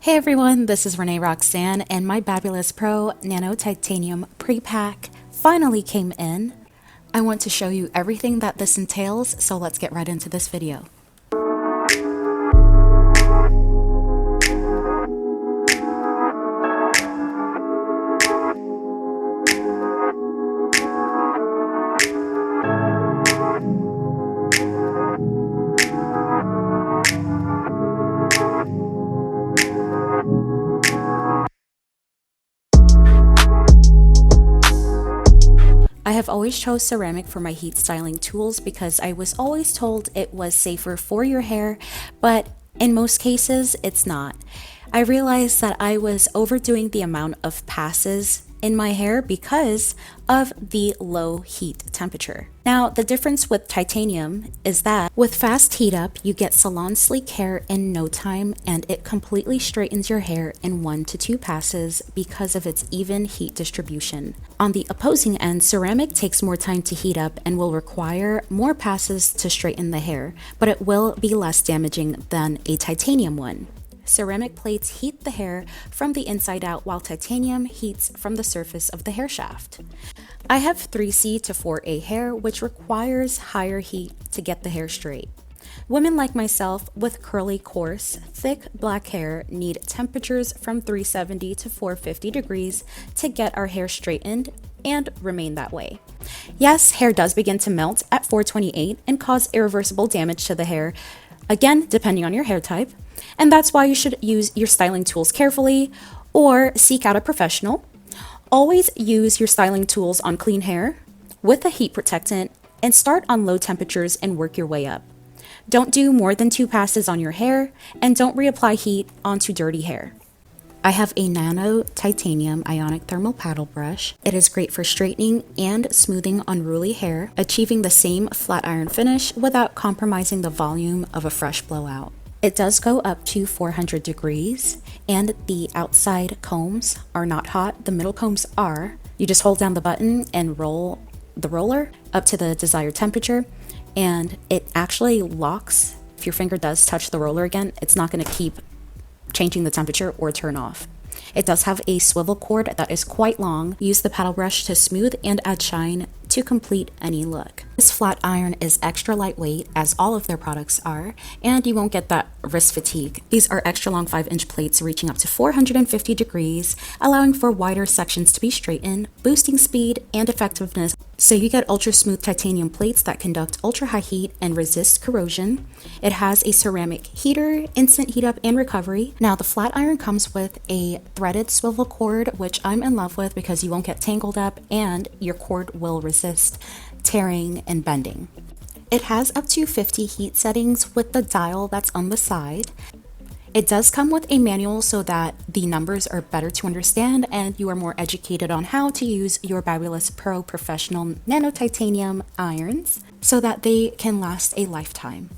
Hey everyone, this is Renee Roxanne, and my Babulous Pro Nano Titanium pre-pack finally came in. I want to show you everything that this entails, so let's get right into this video. I have always chose ceramic for my heat styling tools because I was always told it was safer for your hair, but in most cases it's not. I realized that I was overdoing the amount of passes in my hair because of the low heat temperature. Now, the difference with titanium is that with fast heat up, you get salon sleek hair in no time, and it completely straightens your hair in 1 to 2 passes because of its even heat distribution. On the opposing end, ceramic takes more time to heat up and will require more passes to straighten the hair, but it will be less damaging than a titanium one. Ceramic plates heat the hair from the inside out, while titanium heats from the surface of the hair shaft. I have 3C to 4A hair, which requires higher heat to get the hair straight. Women like myself with curly, coarse, thick black hair need temperatures from 370 to 450 degrees to get our hair straightened and remain that way. Yes, hair does begin to melt at 428 and cause irreversible damage to the hair, again, depending on your hair type. And that's why you should use your styling tools carefully or seek out a professional. Always use your styling tools on clean hair with a heat protectant and start on low temperatures and work your way up. Don't do more than 2 passes on your hair, and don't reapply heat onto dirty hair. I have a Nano Titanium Ionic Thermal Paddle Brush. It is great for straightening and smoothing unruly hair, achieving the same flat iron finish without compromising the volume of a fresh blowout. It does go up to 400 degrees, and the outside combs are not hot. The middle combs are. You just hold down the button and roll the roller up to the desired temperature, and it actually locks. If your finger does touch the roller again, it's not going to keep changing the temperature or turn off. It does have a swivel cord that is quite long. Use the paddle brush to smooth and add shine to complete any look. This flat iron is extra lightweight, as all of their products are, and you won't get that wrist fatigue. These are extra long 5-inch plates reaching up to 450 degrees, allowing for wider sections to be straightened, boosting speed and effectiveness. So you get ultra smooth titanium plates that conduct ultra high heat and resist corrosion. It has a ceramic heater, instant heat up and recovery. Now the flat iron comes with a threaded swivel cord, which I'm in love with because you won't get tangled up and your cord will resist tearing and bending. It has up to 50 heat settings with the dial that's on the side. It does come with a manual so that the numbers are better to understand and you are more educated on how to use your Babulous Pro Professional Nano Titanium irons so that they can last a lifetime.